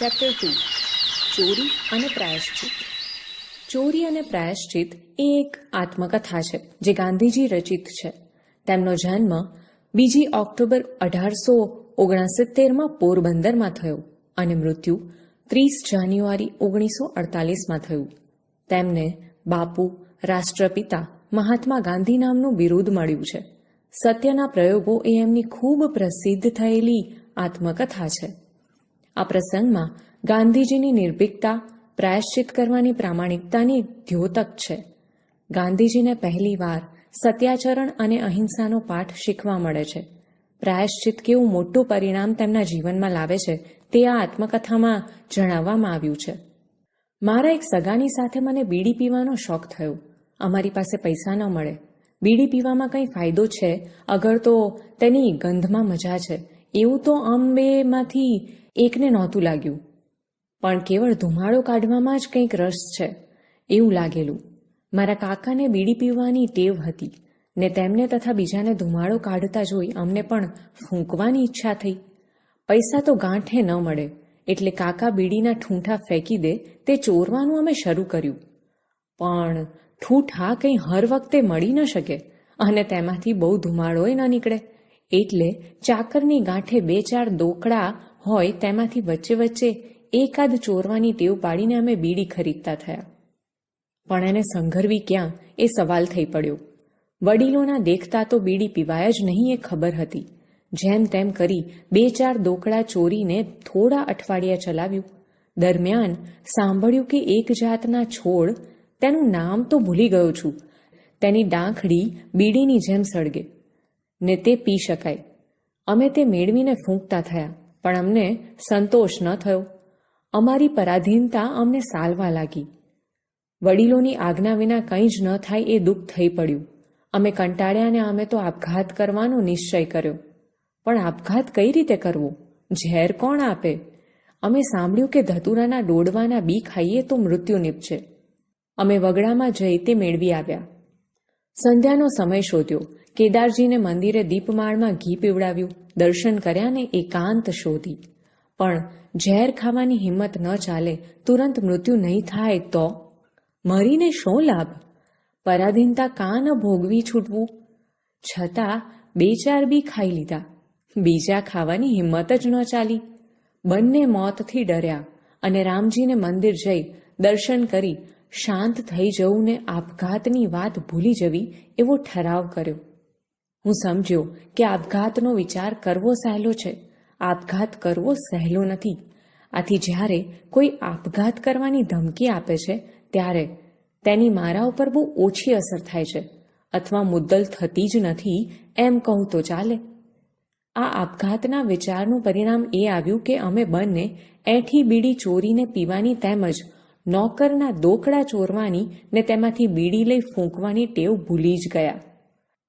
Chapter 2 ચોરી અને પ્રાયશ્ચિત. ચોરી અને પ્રાયશ્ચિત એ એક આત્મકથા છે જે ગાંધીજી રચિત છે. તેમનો જન્મ 2 ઓક્ટોબર 1869માં પોરબંદરમાં થયો અને મૃત્યુ 30 જાન્યુઆરી 1948માં થયું. તેમને બાપુ, રાષ્ટ્રપિતા, મહાત્મા ગાંધી નામનું બિરુદ મળ્યું છે. સત્યના પ્રયોગો એ એમની ખૂબ પ્રસિદ્ધ થયેલી આત્મકથા છે. આ પ્રસંગમાં ગાંધીજીની નિર્ભીકતા, પ્રાયશ્ચિત કરવાની પ્રામાણિકતાની દ્યોતક છે. ગાંધીજીને પહેલીવાર સત્યાચરણ અને અહિંસાનો પાઠ શીખવા મળે છે. પ્રાયશ્ચિત કેવું મોટું પરિણામ તેમના જીવનમાં લાવે છે તે આ આત્મકથામાં જણાવવામાં આવ્યું છે. મારા એક સગાની સાથે મને બીડી પીવાનો શોખ થયો. અમારી પાસે પૈસા ન મળે. બીડી પીવામાં કંઈ ફાયદો છે અગર તો તેની ગંધમાં મજા છે એવું તો બેમાંથી એકને નહોતું લાગ્યું. પણ કેવળ ધુમાડો કાઢવામાં જ કંઈક રસ છે એવું લાગેલું. મારા કાકાને બીડી પીવાની ટેવ હતી ને તેમને તથા બીજાને ધુમાડો કાઢતા જોઈ અમને પણ ફૂંકવાની ઈચ્છા થઈ. પૈસા તો ગાંઠે ન મળે એટલે કાકા બીડીના ઠૂંઠા ફેંકી દે તે ચોરવાનું અમે શરૂ કર્યું. પણ ઠૂંઠા કંઈ હર વખતે મળી ન શકે અને તેમાંથી બહુ ધુમાડોય ન નીકળે એટલે ચાકરની ગાંઠે 2-4 દોકડા હોય તેમાંથી વચ્ચે વચ્ચે એકાદ ચોરવાની ટેવ પાડીને અમે બીડી ખરીદતા થયા. પણ એને સંઘરવી ક્યાં એ સવાલ થઈ પડ્યો. વડીલોના દેખતા તો બીડી પીવાય જ નહીં એ ખબર હતી. જેમ તેમ કરી 2-4 દોકડા ચોરીને થોડા અઠવાડિયા ચલાવ્યું. દરમિયાન સાંભળ્યું કે એક જાતના છોડ, તેનું નામ તો ભૂલી ગયો છું, તેની ડાંખડી બીડીની જેમ સળગે ને તે પી શકાય. અમે તે મેળવીને ફૂંકતા થયા પણ અમને સંતોષ ન થયો. અમારી પરાધીનતા અમને સાલવા લાગી. વડીલોની આજ્ઞા વિના કંઈ જ ન થાય એ દુઃખ થઈ પડ્યું. અમે કંટાળ્યા ને અમે તો આપઘાત કરવાનો નિશ્ચય કર્યો. પણ આપઘાત કઈ રીતે કરવો? ઝેર કોણ આપે? અમે સાંભળ્યું કે ધતુરાના ડોડવાના બી ખાઈએ તો મૃત્યુ નીપજે. અમે વગડામાં જઈ તે મેળવી આવ્યા. સંધ્યાનો સમય શોધ્યો. કેદારજીને મંદિરે દીપમાળમાં ઘી પીવડાવ્યું. દર્શન કર્યા ને એકાંત શોધી. પણ ઝેર ખાવાની હિંમત ન ચાલે, તુરંત મૃત્યુ નહીં થાય તો મરીને શો લાભ? પરાધીનતા કાં ન ભોગવી છૂટવું? છતાં 2-4 બી ખાઈ લીધા. બીજા ખાવાની હિંમત જ ન ચાલી. બંને મોતથી ડર્યા અને રામજીને મંદિર જઈ દર્શન કરી શાંત થઈ જવું ને આપઘાતની વાત ભૂલી જવી એવો ઠરાવ કર્યો. હું સમજ્યો કે આપઘાતનો વિચાર કરવો સહેલો છે. આપઘાત કરવો સહેલો નથી. આથી જ્યારે કોઈ આપઘાત કરવાની ધમકી આપે છે ત્યારે તેની મારા ઉપર બહુ ઓછી અસર થાય છે અથવા મુદ્દલ થતી જ નથી એમ કહું તો ચાલે. આ આપઘાતના વિચારનું પરિણામ એ આવ્યું કે અમે બંને એઠી બીડી ચોરીને પીવાની તેમજ નોકરના દોકડા ચોરવાની ને તેમાંથી બીડી લઈ ફૂંકવાની ટેવ ભૂલી જ ગયા.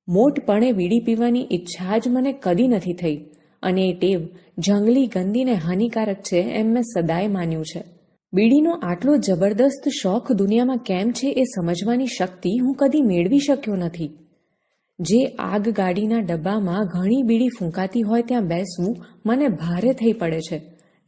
મોટપણે બીડી પીવાની ઈચ્છા જ મને કદી નથી થઈ અને એ ટેવ જંગલી ગંદીને હાનિકારક છે એમ મેં સદાય માન્યું છે. બીડીનો આટલો જબરદસ્ત શોખ દુનિયામાં કેમ છે એ સમજવાની શક્તિ હું કદી મેળવી શક્યો નથી. જે આગગાડીના ડબ્બામાં ઘણી બીડી ફૂંકાતી હોય ત્યાં બેસવું મને ભારે થઈ પડે છે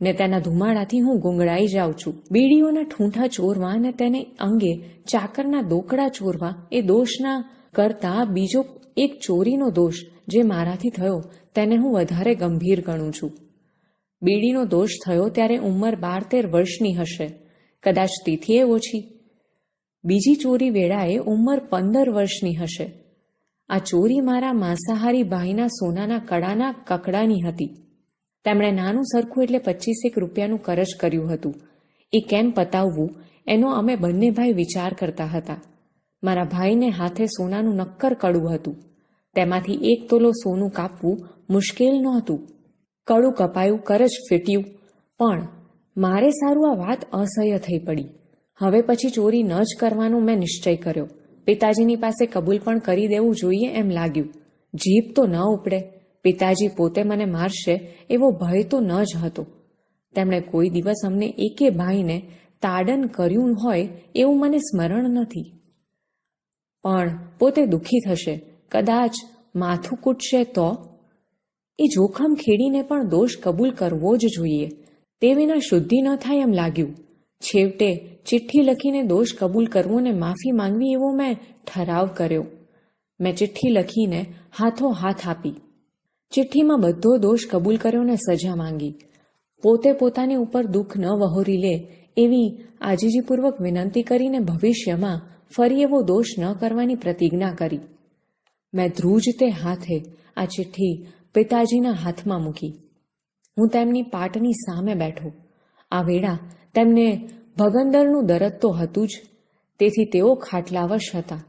ને તેના ધુમાડાથી હું ગુંગળાઈ જાઉં છું. બીડીઓના ઠૂંઠા ચોરવા અને તેને અંગે ચાકરના દોકડા ચોરવા એ દોષના કરતા બીજો એક ચોરીનો દોષ જે મારાથી થયો તેને હું વધારે ગંભીર ગણું છું. બીડીનો દોષ થયો ત્યારે ઉંમર 12-13 વર્ષની હશે, કદાચ તેથી ઓછી. બીજી ચોરી વેળાએ ઉંમર 15 વર્ષની હશે. આ ચોરી મારા માંસાહારી ભાઈના સોનાના કડાના કકડાની હતી. તેમણે નાનું સરખું એટલે 25 રૂપિયાનું કરજ કર્યું હતું. એ કેમ પતાવવું એનો અમે બંને ભાઈ વિચાર કરતા હતા. મારા ભાઈને હાથે સોનાનું નક્કર કડું હતું. તેમાંથી 1 તોલો સોનું કાપવું મુશ્કેલ નહોતું. કડું કપાયું, કરજ ફીટ્યું. પણ મારે સારું આ વાત અસહ્ય થઈ પડી. હવે પછી ચોરી ન જ કરવાનો મેં નિશ્ચય કર્યો. પિતાજીની પાસે કબૂલ પણ કરી દેવું જોઈએ એમ લાગ્યું. જીભ તો ન ઉપડે. પિતાજી પોતે મને મારશે એવો ભય તો ન જ હતો. તેમણે કોઈ દિવસ અમને એકે ભાઈને તાડન કર્યું હોય એવું મને સ્મરણ નથી. પણ પોતે દુઃખી થશે, કદાચ માથું કૂટશે તો? એ જોખમ ખેડીને પણ દોષ કબૂલ કરવો જ જોઈએ. તે વિના શુદ્ધિ ન થાય એમ લાગ્યું. છેવટે ચિઠ્ઠી લખીને દોષ કબૂલ કરવો ને માફી માંગવી એવો મેં ઠરાવ કર્યો. મેં ચિઠ્ઠી લખીને હાથો હાથ આપી. ચિઠ્ઠીમાં બધો દોષ કબૂલ કર્યો ને સજા માંગી. પોતે પોતાની ઉપર દુઃખ ન વહોરી લે એવી આજીજીપૂર્વક વિનંતી કરીને ભવિષ્યમાં ફરી એવો દોષ ન કરવાની પ્રતિજ્ઞા કરી. મેં ધ્રુજતે હાથે આ ચિઠ્ઠી પિતાજીના હાથમાં મૂકી. હું તેમની પાટની સામે બેઠો. આ વેળા તેમને ભગંદરનું દરદ તો હતું જ, તેથી તેઓ ખાટલાવશ હતા.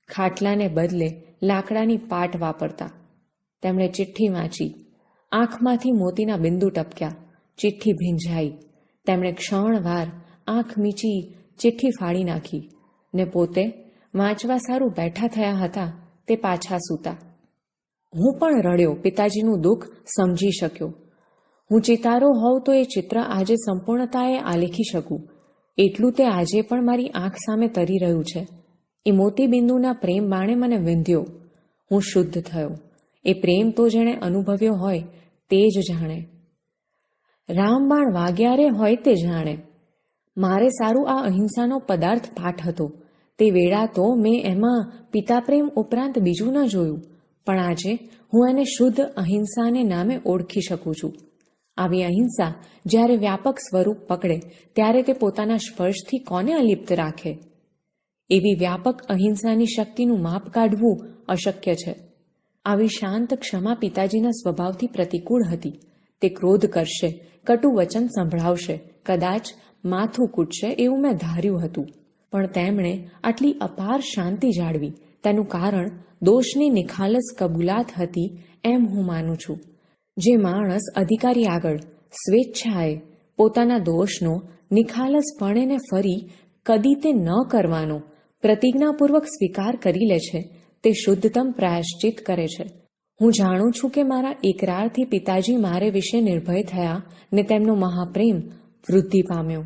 ખાટલાને બદલે લાકડાની પાટ વાપરતા. તેમણે ચિઠ્ઠી વાંચી. આંખમાંથી મોતીના બિંદુ ટપક્યા. ચિઠ્ઠી ભીંજાઈ. તેમણે ક્ષણવાર આંખ મીચી ચિઠ્ઠી ફાડી નાખી ને પોતે વાંચવા સારું બેઠા થયા હતા તે પાછા સૂતા. હું પણ રડ્યો. પિતાજીનું દુઃખ સમજી શક્યો. હું ચિતારો હોઉં તો એ ચિત્ર આજે સંપૂર્ણતાએ આલેખી શકું એટલું તે આજે પણ મારી આંખ સામે તરી રહ્યું છે. એ મોતીબિંદુના પ્રેમ બાણે મને વિંધ્યો. હું શુદ્ધ થયો. એ પ્રેમ તો જેણે અનુભવ્યો હોય તે જ જાણે. રામબાણ વાગ્યારે હોય તે જાણે. મારે સારું આ અહિંસાનો પદાર્થ પાઠ હતો. તે વેળા તો મેં એમાં પિતા પ્રેમ ઉપરાંત બીજું ન જોયું, પણ આજે હું એને શુદ્ધ અહિંસાને નામે ઓળખી શકું છું. આવી અહિંસા જ્યારે વ્યાપક સ્વરૂપ પકડે ત્યારે તે પોતાના સ્પર્શથી કોને અલિપ્ત રાખે? એવી વ્યાપક અહિંસાની શક્તિનું માપ કાઢવું અશક્ય છે. આવી શાંત ક્ષમા પિતાજીના સ્વભાવથી પ્રતિકૂળ હતી. તે ક્રોધ કરશે, કટુ વચન સંભળાવશે, કદાચ માથું કૂટશે એવું મેં ધાર્યું હતું. પણ તેમણે આટલી અપાર શાંતિ જાળવી તેનું કારણ દોષની નિખાલસ કબૂલાત હતી એમ હું માનું છું. જે માણસ અધિકારી આગળ સ્વેચ્છાએ પોતાના દોષનો નિખાલસપણે ને ફરી કદી તે ન કરવાનો પ્રતિજ્ઞાપૂર્વક સ્વીકાર કરી લે છે તે શુદ્ધતમ પ્રાયશ્ચિત કરે છે. હું જાણું છું કે મારા એકરારથી પિતાજી મારે વિશે નિર્ભય થયા ને તેમનો મહાપ્રેમ વૃદ્ધિ પામ્યો.